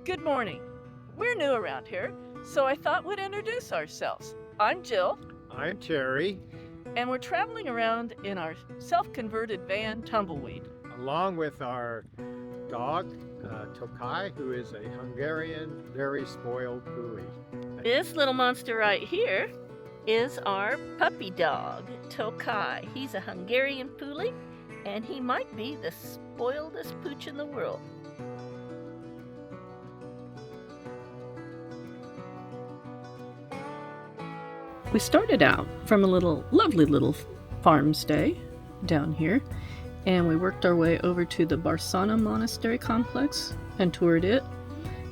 Good morning. We're new around here, so I thought we'd introduce ourselves. I'm Jill. I'm Terry. And we're traveling around in our self-converted van, Tumbleweed. Along with our dog, Tocai, who is a Hungarian, very spoiled Puli. This little monster right here is our puppy dog, Tocai. He's a Hungarian Puli, and he might be the spoiledest pooch in the world. We started out from a lovely little farm stay down here, and we worked our way over to the Barsana Monastery complex and toured it,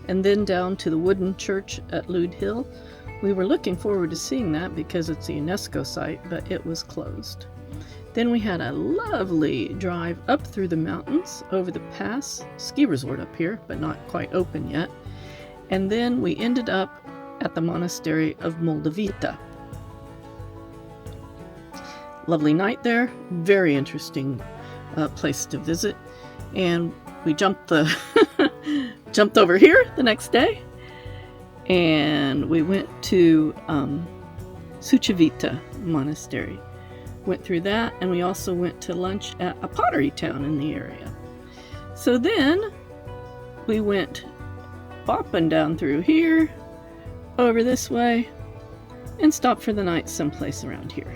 and then down to the wooden church at Lud Hill. We were looking forward to seeing that because it's a UNESCO site, but it was closed. Then we had a lovely drive up through the mountains over the pass, ski resort up here, but not quite open yet. And then we ended up at the monastery of Moldavita. Lovely night there, very interesting place to visit, and we jumped over here the next day, and we went to Suceavita Monastery. Went through that, and we also went to lunch at a pottery town in the area. So then we went bopping down through here, over this way, and stopped for the night someplace around here.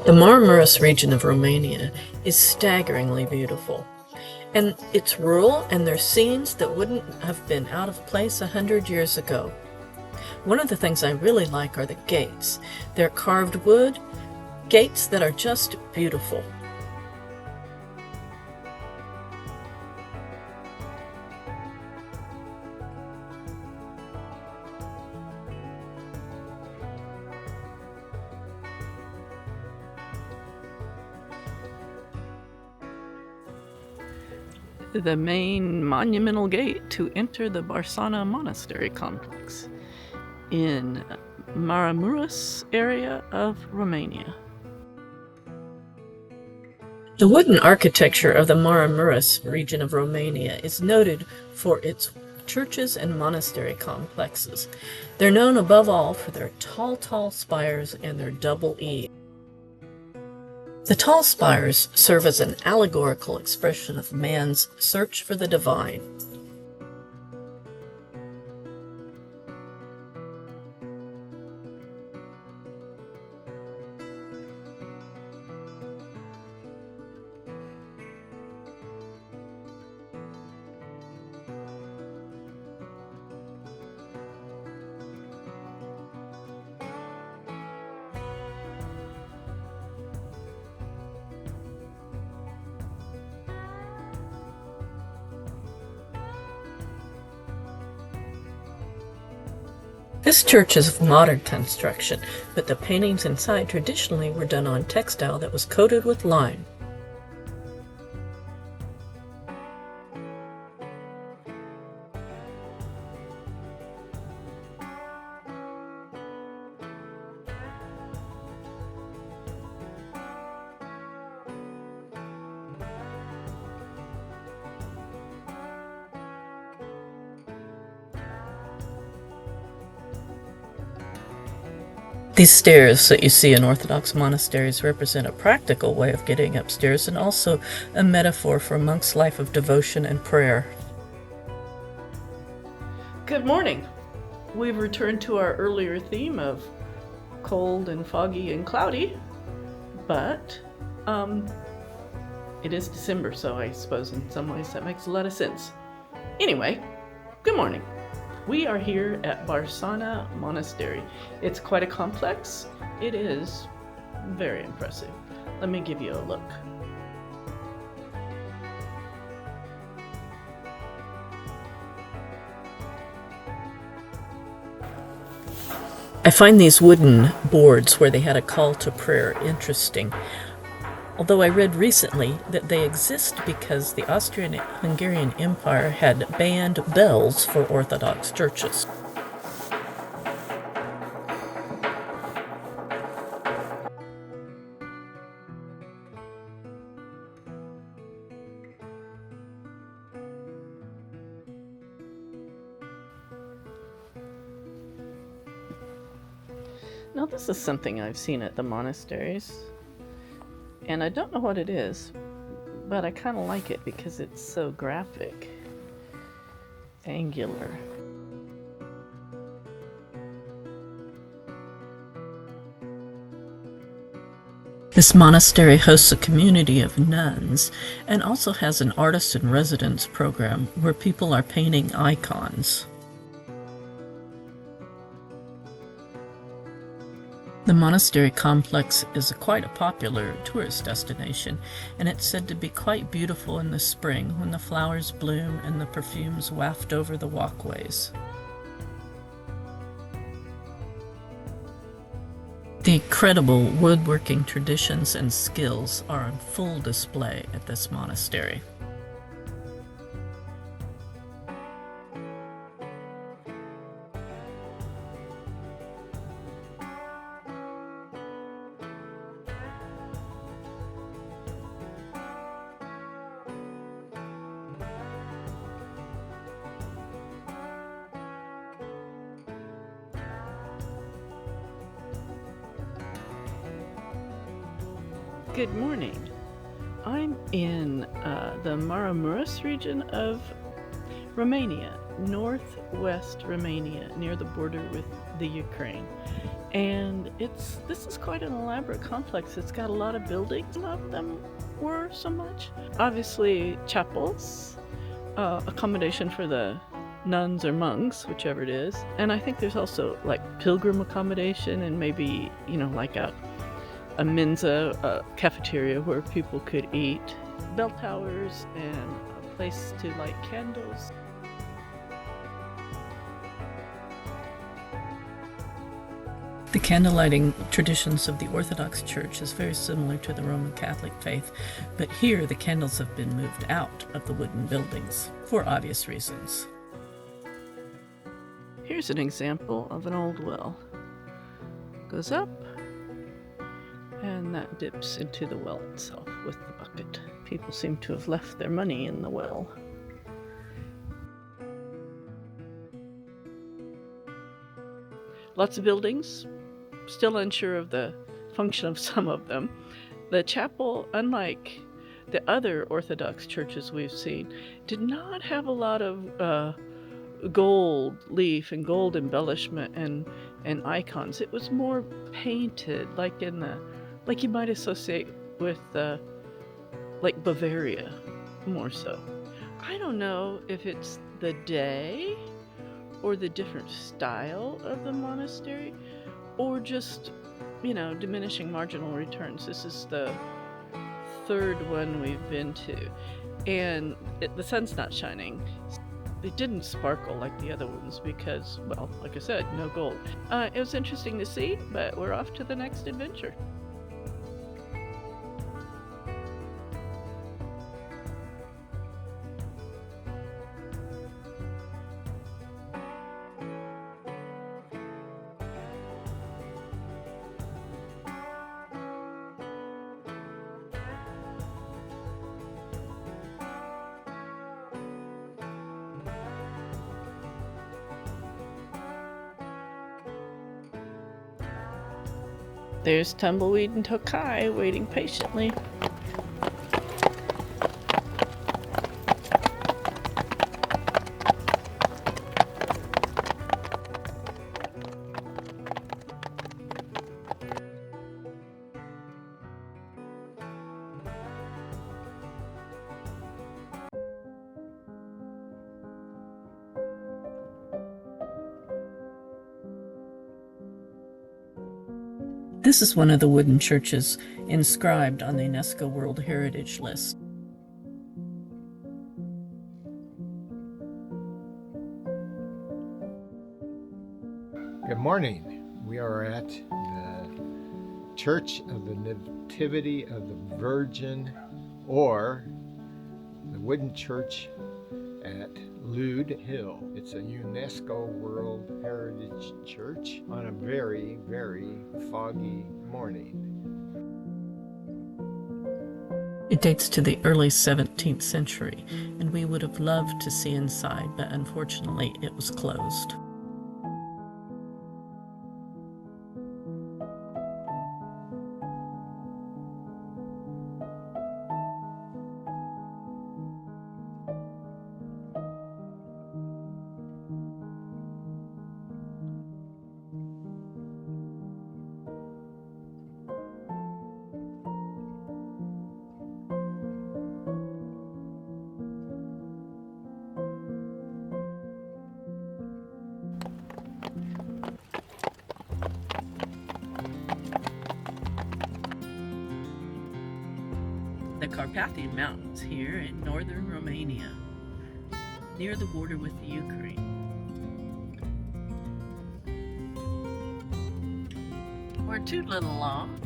The Maramures region of Romania is staggeringly beautiful, and it's rural, and there's scenes that wouldn't have been out of place 100 years ago. One of the things I really like are the gates. They're carved wood, gates that are just beautiful. The main monumental gate to enter the Barsana Monastery complex in Maramures area of Romania. The wooden architecture of the Maramures region of Romania is noted for its churches and monastery complexes. They're known above all for their tall spires and their double eaves. The tall spires serve as an allegorical expression of man's search for the divine. This church is of modern construction, but the paintings inside traditionally were done on textile that was coated with lime. These stairs that you see in Orthodox monasteries represent a practical way of getting upstairs and also a metaphor for a monk's life of devotion and prayer. Good morning. We've returned to our earlier theme of cold and foggy and cloudy, but it is December, so I suppose in some ways that makes a lot of sense. Anyway, good morning. We are here at Barsana Monastery. It's quite a complex. It is very impressive. Let me give you a look. I find these wooden boards where they had a call to prayer interesting, although I read recently that they exist because the Austrian-Hungarian Empire had banned bells for Orthodox churches. Now this is something I've seen at the monasteries, and I don't know what it is, but I kind of like it because it's so graphic, angular. This monastery hosts a community of nuns and also has an artist in residence program where people are painting icons. The monastery complex is quite a popular tourist destination, and it's said to be quite beautiful in the spring when the flowers bloom and the perfumes waft over the walkways. The incredible woodworking traditions and skills are on full display at this monastery. Good morning. I'm in the Maramures region of Romania, northwest Romania, near the border with the Ukraine. And this is quite an elaborate complex. It's got a lot of buildings. None of them were so much. Obviously, chapels, accommodation for the nuns or monks, whichever it is. And I think there's also like pilgrim accommodation and maybe, like a mensa, a cafeteria where people could eat, bell towers, and a place to light candles. The candlelighting traditions of the Orthodox Church is very similar to the Roman Catholic faith, but here the candles have been moved out of the wooden buildings for obvious reasons. Here's an example of an old well. Goes up, and that dips into the well itself with the bucket. People seem to have left their money in the well. Lots of buildings, still unsure of the function of some of them. The chapel, unlike the other Orthodox churches we've seen, did not have a lot of gold leaf and gold embellishment and icons. It was more painted, like you might associate with like Bavaria, more so. I don't know if it's the day or the different style of the monastery or just, diminishing marginal returns. This is the third one we've been to, and the sun's not shining. It didn't sparkle like the other ones because, well, like I said, no gold. It was interesting to see, but we're off to the next adventure. There's Tumbleweed and Tocai waiting patiently. This is one of the wooden churches inscribed on the UNESCO World Heritage List. Good morning. We are at the Church of the Nativity of the Virgin, or the wooden church at Lude Hill. It's a UNESCO World Heritage Church on a very, very foggy morning. It dates to the early 17th century, and we would have loved to see inside, but unfortunately it was closed. Carpathian Mountains here in northern Romania, near the border with the Ukraine. We're tootling along.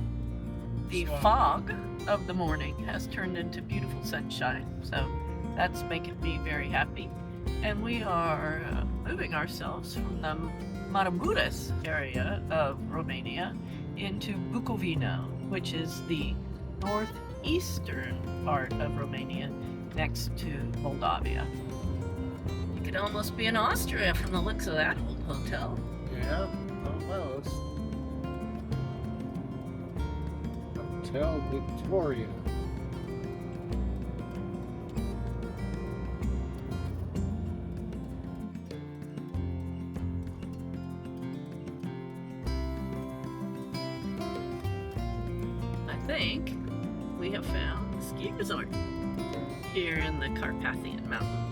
The fog of the morning has turned into beautiful sunshine, so that's making me very happy. And we are moving ourselves from the Maramures area of Romania into Bukovina, which is the northeastern part of Romania next to Moldavia. You could almost be in Austria from the looks of that old hotel. Yeah, almost. Hotel Victoria. I think we have found the ski resort here in the Carpathian Mountains.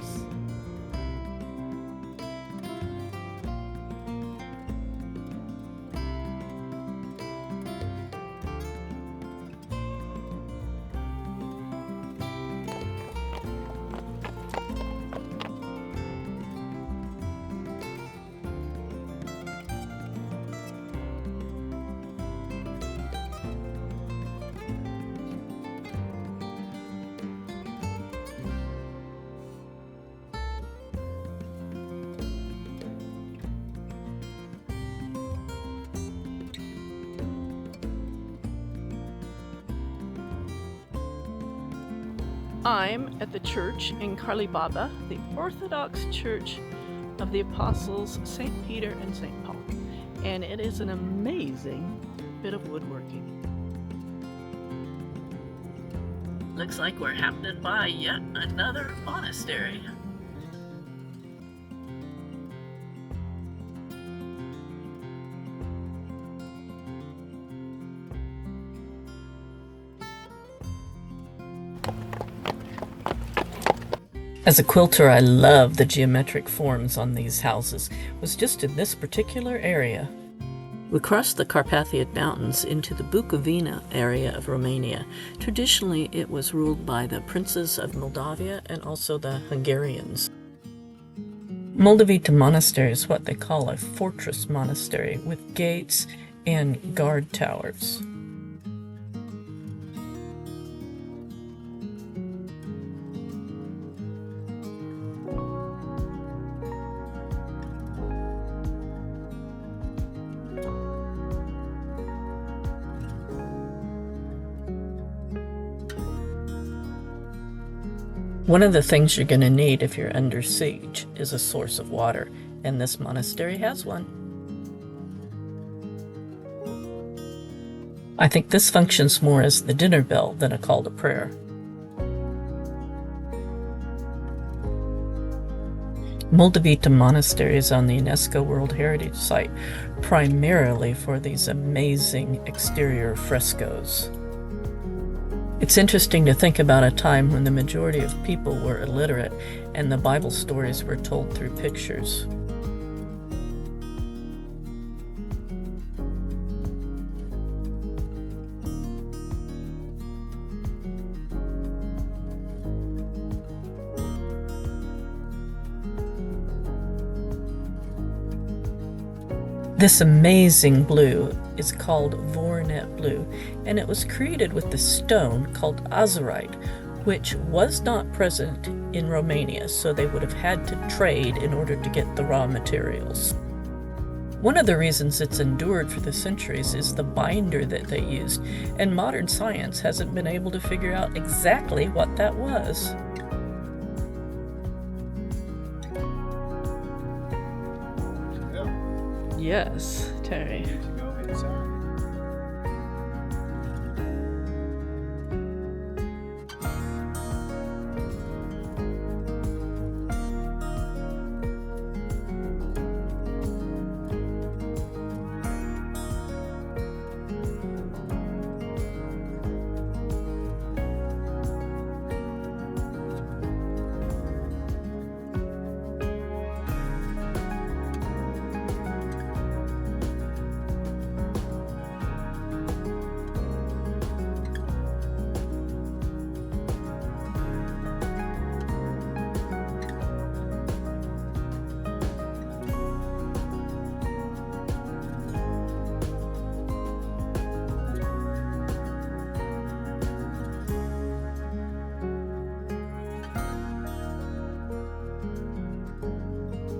I'm at the church in Karlibaba, the Orthodox Church of the Apostles St. Peter and St. Paul, and it is an amazing bit of woodworking. Looks like we're happening by yet another monastery. As a quilter, I love the geometric forms on these houses. It was just in this particular area. We crossed the Carpathian Mountains into the Bukovina area of Romania. Traditionally, it was ruled by the princes of Moldavia and also the Hungarians. Moldavita Monastery is what they call a fortress monastery with gates and guard towers. One of the things you're going to need if you're under siege is a source of water, and this monastery has one. I think this functions more as the dinner bell than a call to prayer. Moldavita Monastery is on the UNESCO World Heritage Site primarily for these amazing exterior frescoes. It's interesting to think about a time when the majority of people were illiterate and the Bible stories were told through pictures. This amazing blue is called Voronet blue, and it was created with the stone called azurite, which was not present in Romania, so they would have had to trade in order to get the raw materials. One of the reasons it's endured for the centuries is the binder that they used, and modern science hasn't been able to figure out exactly what that was. Yes, Terry. Go inside.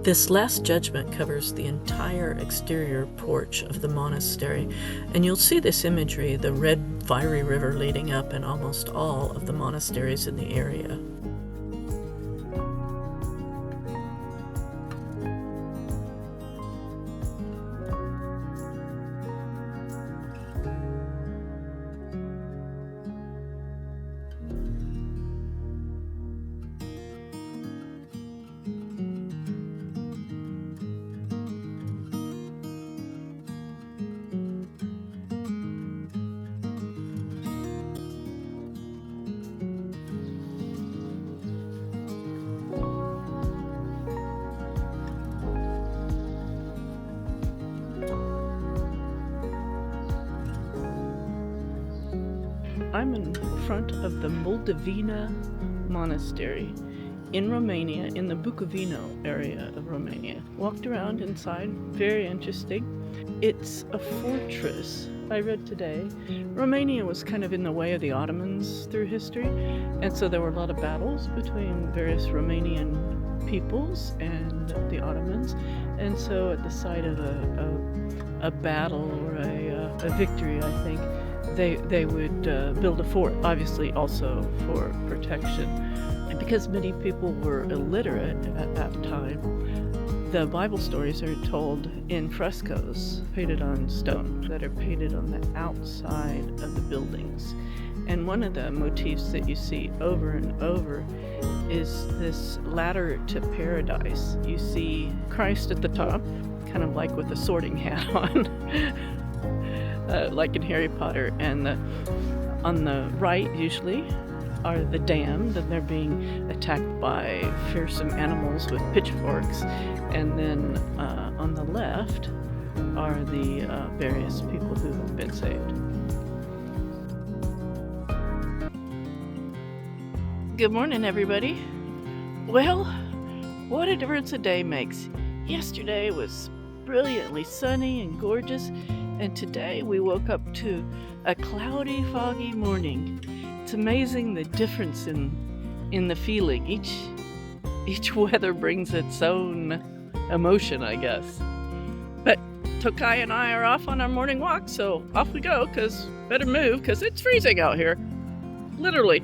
This Last Judgment covers the entire exterior porch of the monastery, and you'll see this imagery, the red fiery river leading up in almost all of the monasteries in the area. I'm in front of the Bukovina monastery in Romania, in the Bukovina area of Romania. Walked around inside, very interesting. It's a fortress. I read today, Romania was kind of in the way of the Ottomans through history, and so there were a lot of battles between various Romanian peoples and the Ottomans, and so at the site of a battle or a victory, I think, they would build a fort, obviously also for protection. And because many people were illiterate at that time, the Bible stories are told in frescoes painted on stone that are painted on the outside of the buildings. And one of the motifs that you see over and over is this ladder to paradise. You see Christ at the top, kind of like with a sorting hat on. Like in Harry Potter, and on the right usually are the damned, and they're being attacked by fearsome animals with pitchforks, and then on the left are the various people who have been saved. Good morning, everybody. Well, what a difference a day makes. Yesterday was brilliantly sunny and gorgeous, and today we woke up to a cloudy, foggy morning. It's amazing the difference in the feeling. Each weather brings its own emotion, I guess. But Tocai and I are off on our morning walk, so off we go, better move, because it's freezing out here. Literally.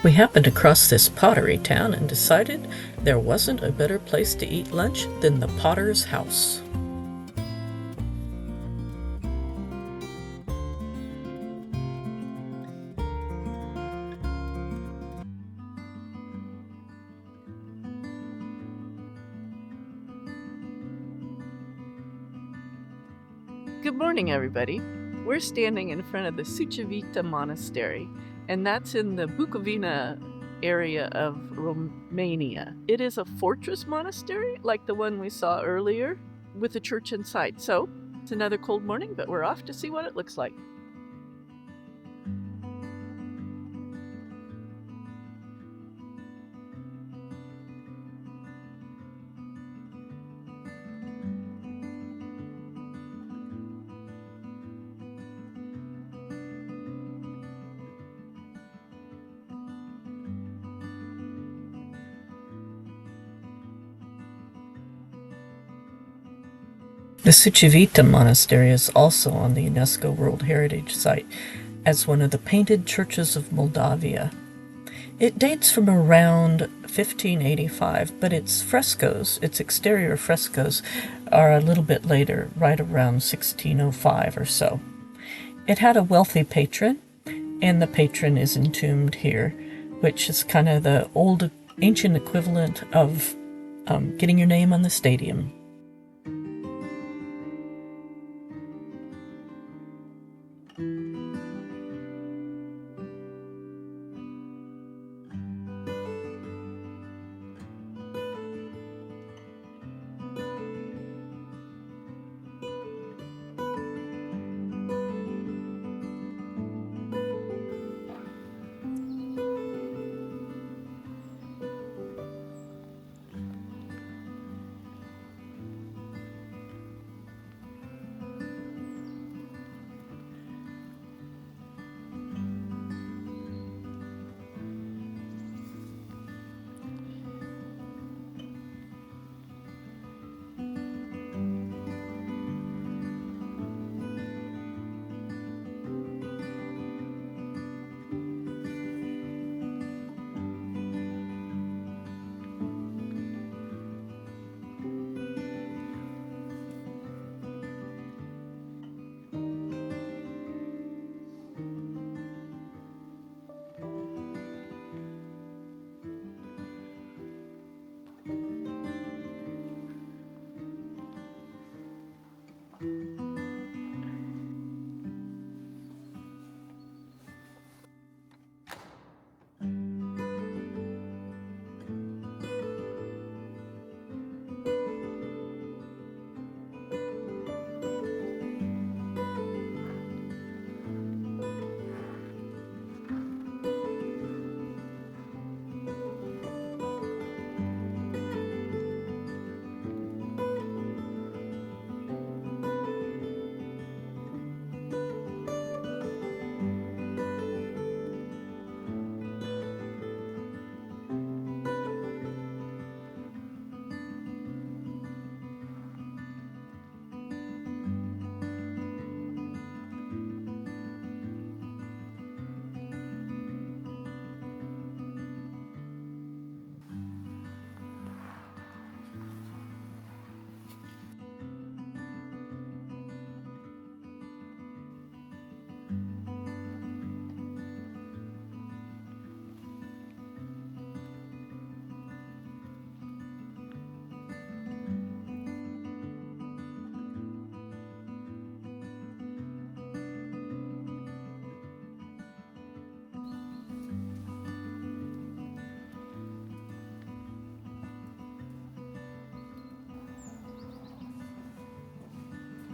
We happened across this pottery town and decided there wasn't a better place to eat lunch than the potter's house. Good morning, everybody. We're standing in front of the Tocai Monastery, and that's in the Bukovina area of Romania. It is a fortress monastery, like the one we saw earlier, with a church inside. So, it's another cold morning, but we're off to see what it looks like. The Tocai Monastery is also on the UNESCO World Heritage Site as one of the painted churches of Moldavia. It dates from around 1585, but its exterior frescoes, are a little bit later, right around 1605 or so. It had a wealthy patron, and the patron is entombed here, which is kind of the old, ancient equivalent of getting your name on the stadium.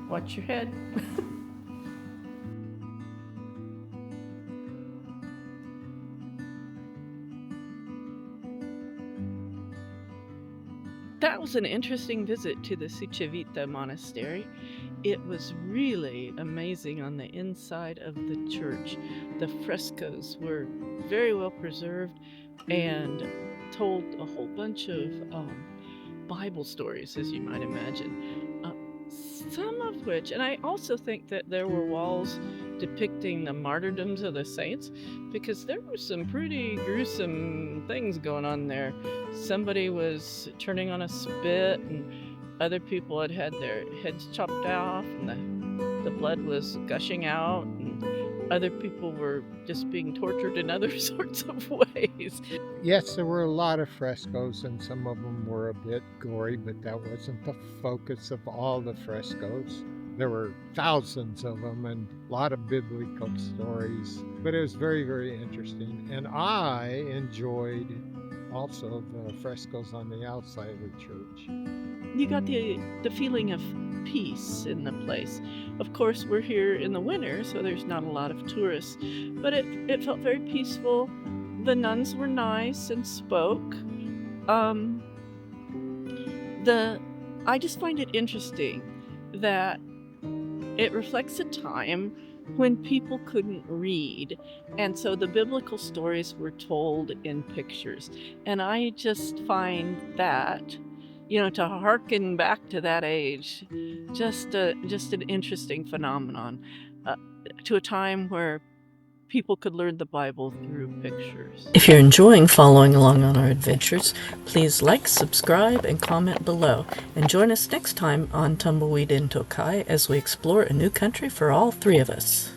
Watch your head. That was an interesting visit to the Sucevita Monastery. It was really amazing on the inside of the church. The frescoes were very well preserved and told a whole bunch of Bible stories, as you might imagine. Some of which, and I also think that there were walls depicting the martyrdoms of the saints, because there were some pretty gruesome things going on there. Somebody was turning on a spit, and other people had had their heads chopped off, and the blood was gushing out, and other people were just being tortured in other sorts of ways. Yes, there were a lot of frescoes, and some of them were a bit gory, but that wasn't the focus of all the frescoes. There were thousands of them and a lot of biblical stories, but it was very, very interesting. And I enjoyed also the frescoes on the outside of the church. You got the feeling of peace in the place. Of course, we're here in the winter, so there's not a lot of tourists, but it felt very peaceful. The nuns were nice and spoke. I just find it interesting that it reflects a time when people couldn't read, and so the biblical stories were told in pictures. And I just find that, to hearken back to that age, just an interesting phenomenon, to a time where people could learn the Bible through pictures. If you're enjoying following along on our adventures, please like, subscribe, and comment below. And join us next time on Tumbleweed in Tocai as we explore a new country for all three of us.